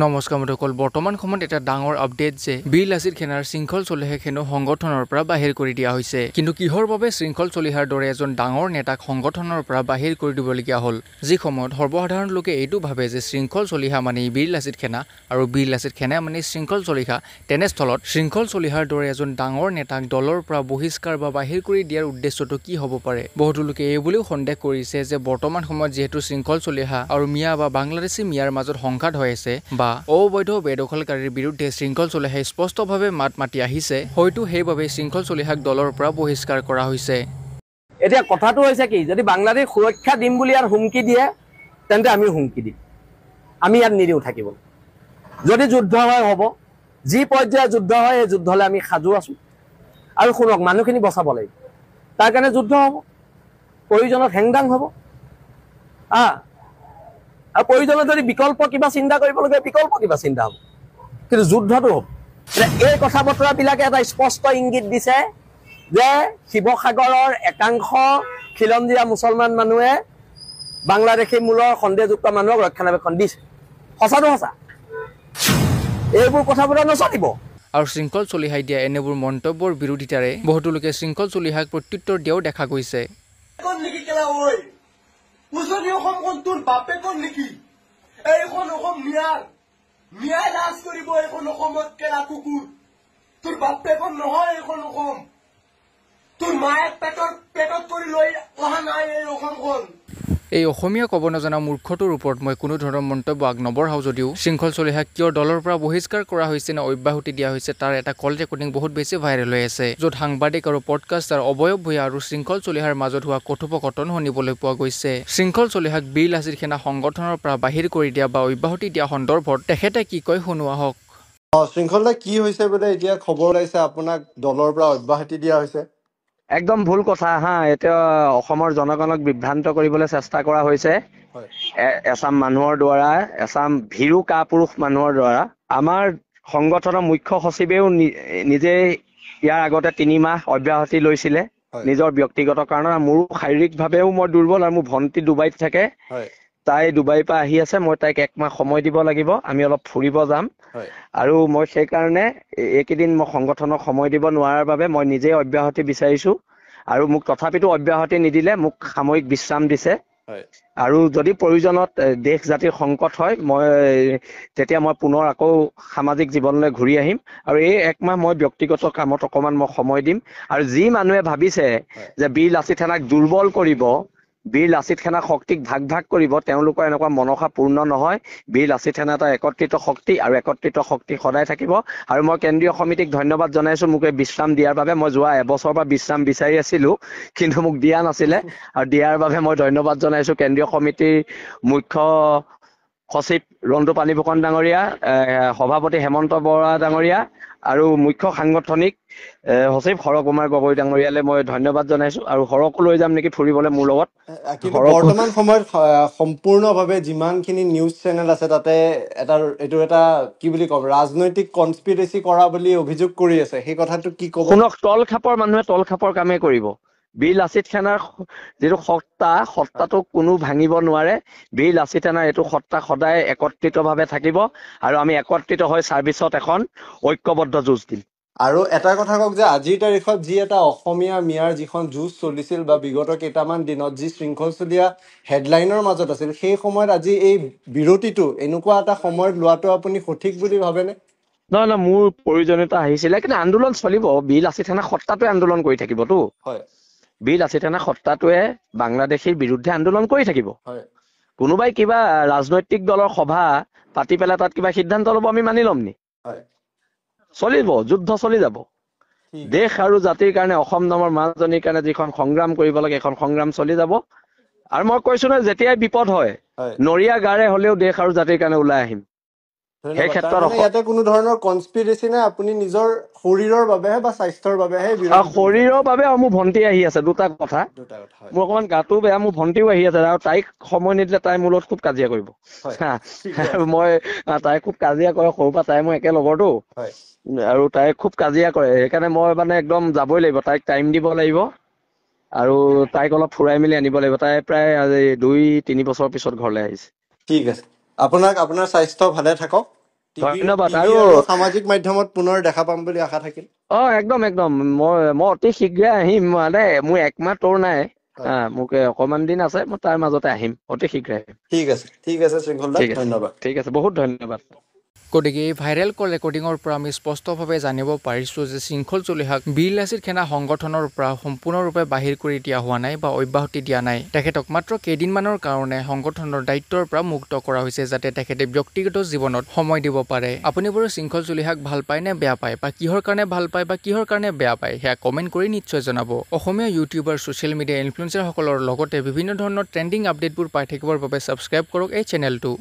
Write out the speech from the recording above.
নমস্কাৰ বন্ধুসকল বৰ্তমান সময়ত এটা ডাঙৰ আপডেট যে বীৰ লাচিত সেনাৰ শৃংখল চলিহা খেনো সংগঠনৰ পৰা বাহিৰ কৰি দিয়া হৈছে কিন্তু কিহৰ বাবে শৃংখল চলিহাৰ দৰে এজন ডাঙৰ নেতাক সংগঠনৰ পৰা বাহিৰ কৰি দিবলগীয়া হ'ল যি সময়ত সৰ্বসাধাৰণ লোকে এইটো ভাবে যে শৃংখল চলিহা মানে বীৰ লাচিত সেনা আৰু বীৰ লাচিত সেনা মানে শৃংখল চলিহা তেনেস্থলত শৃংখল চলিহাৰ দৰে এজন ডাঙৰ নেতাক দলৰ পৰা বহিষ্কাৰ বা বাহিৰ কৰি দিয়াৰ উদ্দেশ্যটো কি হ'ব পাৰে বহুতো লোকে এই বুলিও সন্দেহ কৰিছে যে বৰ্তমান সময়ত যেহেতু শৃংখল চলিহা আৰু মিয়া বা বাংলাদেশী মিয়াৰ মাজত সংঘাত হৈ আছে বা অবৈধ বেদখলকাৰীৰ বিৰুদ্ধে শৃংখল চলিহাই স্পষ্টভাৱে মাত মাতি আহিছে হয়তো সেইবাবে শৃংখল চলিহাক দলৰ পৰা বহিষ্কাৰ কৰা হৈছে এতিয়া কথাটো হৈছে কি যদি বাংলাদেশ সুৰক্ষা দিম বুলি ইয়াত হুমকি দিয়ে তেন্তে আমি হুমকি দিম আমি ইয়াত নিদিও থাকিব যদি যুদ্ধ হয় হ'ব যি পৰ্যায়ৰ যুদ্ধ হয় এই যুদ্ধলৈ আমি সাজু আছো আৰু শুনক মানুহখিনি বচাব লাগিব তাৰ কাৰণে যুদ্ধ হ'ব প্ৰয়োজনত হেংদাং হ'ব আৰু প্ৰয়োজনত যদি বিকল্প কিবা চিন্তা কৰিবলগীয়া বিকল্প কিবা চিন্তা হ'ব কিন্তু যুদ্ধটো হ'ব এই কথা বতৰাবিলাকে এটা স্পষ্ট ইংগিত দিছে যে শিৱসাগৰৰ একাংশ খিলঞ্জীয়া মুছলমান মানুহে বাংলাদেশী মূলৰ সন্দেহযুক্ত মানুহক ৰক্ষণাবেক্ষণ দিছে সঁচাটো সঁচা এইবোৰ কথা বতৰা নচলিব আৰু শৃংখল চলিহাই দিয়া এনেবোৰ মন্তব্যৰ বিৰোধিতাৰে বহুতো লোকে শৃংখল চলিহাক প্ৰত্যুত্তৰ দিয়াও দেখা গৈছে উজনি অসমখন তোৰ বাপেকৰ নেকি এইখন অসম মিয়াই লাজ কৰিব এইখন অসমত কেলা কুকুৰ তোৰ বাপেকৰ নহয় এইখন অসম তোৰ মায়ে পেটত কৰি লৈ অহা নাই এই অসমখন এই অসমীয়া ক'ব নজনা মূৰ্খটোৰ ওপৰত মই কোনো ধৰণৰ মন্তব্য আগ নবঢ়াও যদিও শৃংখল চলিহাক কিয় দলৰ পৰা বহিষ্কাৰ কৰা হৈছে নে অব্যাহতি দিয়া হৈছে তাৰ এটা কল ৰেকৰ্ডিং বহুত বেছি ভাইৰেল হৈ আছে য'ত সাংবাদিক আৰু পডকাষ্টাৰ অবয়ব ভূঞা আৰু শৃংখল চলিহাৰ মাজত হোৱা কথোপকথন শুনিবলৈ পোৱা গৈছে শৃংখল চলিহাক বীৰ লাচিত সেনা সংগঠনৰ পৰা বাহিৰ কৰি দিয়া বা অব্যাহতি দিয়া সন্দৰ্ভত তেখেতে কি কয় শুনোৱা হওক শৃংখলতা কি হৈছে বোলে এতিয়া খবৰ ওলাইছে আপোনাক দলৰ পৰা অব্যাহতি দিয়া হৈছে একদম ভুল কথা হা এতিয়া অসমৰ জনগণক বিভ্ৰান্ত কৰিবলৈ চেষ্টা কৰা হৈছে এছাম মানুহৰ দ্বাৰা এছাম ভীৰু কাপুৰুষ মানুহৰ দ্বাৰা আমাৰ সংগঠনৰ মুখ্য সচিবেও নিজে ইয়াৰ আগতে 3 মাহ অব্যাহতি লৈছিলে নিজৰ ব্যক্তিগত কাৰণত মোৰো শাৰীৰিকভাৱেও মই দুৰ্বল আৰু মোৰ ভণ্টি ডুবাইত থাকে তাই ডুবাইৰ পৰা আহি আছে মই তাইক 1 মাহ সময় দিব লাগিব আমি অলপ ফুৰিব যাম আৰু মই সেই কাৰণে এইকেইদিন মই সংগঠনক সময় দিব নোৱাৰাৰ বাবে মই নিজে অব্যাহতি বিচাৰিছো আৰু মোক তথাপিতো অব্যাহতি নিদিলে মোক সাময়িক বিশ্ৰাম দিছে আৰু যদি প্ৰয়োজনত দেশ জাতিৰ সংকট হয় মই তেতিয়া মই পুনৰ আকৌ সামাজিক জীৱনলৈ ঘূৰি আহিম আৰু এই 1 মাহ মই ব্যক্তিগত কামত অকমান মই সময় দিম আৰু যি মানুহে ভাবিছে যে বীৰ লাচিত সেনাক দুৰ্বল কৰিব বীৰ লাচিত সেনা শক্তিক ভাগ কৰিব তেওঁলোকৰ এনেকুৱা মনসা পূৰ্ণ নহয় বীৰ লাচিত সেনা এটা একত্ৰিত শক্তি আৰু একত্ৰিত শক্তি সদায় থাকিব আৰু মই কেন্দ্ৰীয় সমিতিক ধন্যবাদ জনাইছো মোক বিশ্ৰাম দিয়াৰ বাবে মই যোৱা এবছৰৰ পৰা বিশ্ৰাম বিচাৰি আছিলো কিন্তু মোক দিয়া নাছিলে আৰু দিয়াৰ বাবে মই ধন্যবাদ জনাইছো কেন্দ্ৰীয় সমিতিৰ মুখ্য সচিব ৰন্তু পানীফুকন ডাঙৰীয়া সভাপতি হেমন্ত বৰা ডাঙৰীয়া আৰু মুখ্য সাংগঠনিক সচিব হৰ কুমাৰ গগৈ ডাঙৰীয়ালৈ মই ধন্যবাদ জনাইছো আৰু হৰকো লৈ যাম নেকি ফুৰিবলৈ মোৰ লগত কিন্তু বৰ্তমান সময়ত সম্পূৰ্ণভাৱে যিমানখিনি নিউজ চেনেল আছে তাতে এইটো এটা কি বুলি ক'ব ৰাজনৈতিক কনস্পিৰেচি কৰা বুলি অভিযোগ কৰি আছে সেই কথাটো কি ক'ব শুনক তলখাপৰ মানুহে তলখাপৰ কামেই কৰিব বীৰ লাচিত সেনাৰ যিটো সত্তাটো কোনো ভাঙিব নোৱাৰে বীৰ লাচিত সেনাৰ এইটো সত্তা সদায় একত্ৰিতভাৱে থাকিব আৰু আমি একত্ৰিত হৈ ছাৰ্ভিচত এখন ঐক্যবদ্ধ যুঁজ দিম আৰু এটা কথা কওক যে আজিৰ তাৰিখত যি এটা অসমীয়া মিয়াৰ যিখন যুঁজ চলিছিল বা বিগত কেইটামান দিনত যি শৃংখল চলীয়া হেডলাইনৰ মাজত আছিল সেই সময়ত আজি এই বিৰতিটো এনেকুৱা এটা সময়ত লোৱাটো আপুনি সঠিক বুলি ভাবেনে নহয় মোৰ প্ৰয়োজনীয়তা আহিছিলে কিন্তু আন্দোলন চলিব বীৰ লাচিত সেনা সত্তাটোৱে আন্দোলন কৰি থাকিবতো বীৰ লাচিত সেনা সত্তাটোৱে বাংলাদেশীৰ বিৰুদ্ধে আন্দোলন কৰি থাকিব কোনোবাই কিবা ৰাজনৈতিক দলৰ সভা পাতি পেলাই তাত কিবা সিদ্ধান্ত ল'ব আমি মানি ল'ম নি চলিব যুদ্ধ চলি যাব দেশ আৰু জাতিৰ কাৰণে অসম নামৰ মাজনীৰ কাৰণে যিখন সংগ্ৰাম কৰিব লাগে এখন সংগ্ৰাম চলি যাব আৰু মই কৈছো নহয় যেতিয়াই বিপদ হয় নৰিয়া গাৰে হলেও দেশ আৰু জাতিৰ কাৰণে ওলাই আহিম সেই ক্ষেত্ৰত ইয়াতে কোনো ধৰণৰ কনস্পিৰেচি নাই আপুনি নিজৰ শৰীৰৰ বাবেহে বা স্বাস্থ্যৰ বাবেহে শৰীৰৰ বাবে মোৰ ভণ্টি আহি আছে দুটা কথা মোৰ অকমান গাটো বেয়া মোৰ ভণ্টিও আহি আছে আৰু তাইক সময় নিদিলে তাই মোৰ লগত খুব কাজিয়া কৰিব মই তাই খুব কাজিয়া কৰে সৰুৰ পৰা তাই মই একে লগৰটো আৰু তাই খুব কাজিয়া কৰে সেইকাৰণে মই মানে একদম যাবই লাগিব তাইক টাইম দিব লাগিব আৰু তাইক অলপ ফুৰাই মেলি আনিব লাগিব তাই প্ৰায় 2-3 বছৰৰ পিছত ঘৰলৈ আহিছে ঠিক আছে আপোনাৰ স্বাস্থ্য ভালে থাকক ধন্যবাদ। টিভি আৰু সামাজিক মাধ্যমত পুনৰ দেখা পাম বুলি আশা থাকিল। একদম মই অতি শীঘ্ৰে আহিম, মানে মোৰ একমাহ তোৰ নাই, মোক অকমান দিন আছে, মই তাৰ মাজতে আহিম, অতি শীঘ্ৰে আহিম। ঠিক আছে শৃংখল দা, ধন্যবাদ। ঠিক আছে, বহুত ধন্যবাদ। গতিকে এই ভাইৰেল কল ৰেকৰ্ডিঙৰ পৰা আমি স্পষ্টভাৱে জানিব পাৰিছোঁ যে শৃংখল চলিহাক বীৰ লাচিত সেনা সংগঠনৰ পৰা সম্পূৰ্ণৰূপে বাহিৰ কৰি দিয়া হোৱা নাই বা অব্যাহতি দিয়া নাই। তেখেতক মাত্ৰ কেইদিনমানৰ কাৰণে সংগঠনৰ দায়িত্বৰ পৰা মুক্ত কৰা হৈছে, যাতে তেখেতে ব্যক্তিগত জীৱনত সময় দিব পাৰে। আপুনি বাৰু শৃংখল চলিহাক ভাল পায় নে বেয়া পায়, বা কিহৰ কাৰণে ভাল পায় বা কিহৰ কাৰণে বেয়া পায়, সেয়া কমেণ্ট কৰি নিশ্চয় জনাব। অসমীয়া ইউটিউবাৰ, ছ'চিয়েল মিডিয়া ইনফ্লুৱেঞ্চাৰসকলৰ লগতে বিভিন্ন ধৰণৰ ট্ৰেণ্ডিং আপডেটবোৰ পাই থাকিবৰ বাবে ছাবস্ক্ৰাইব কৰক এই চেনেলটো।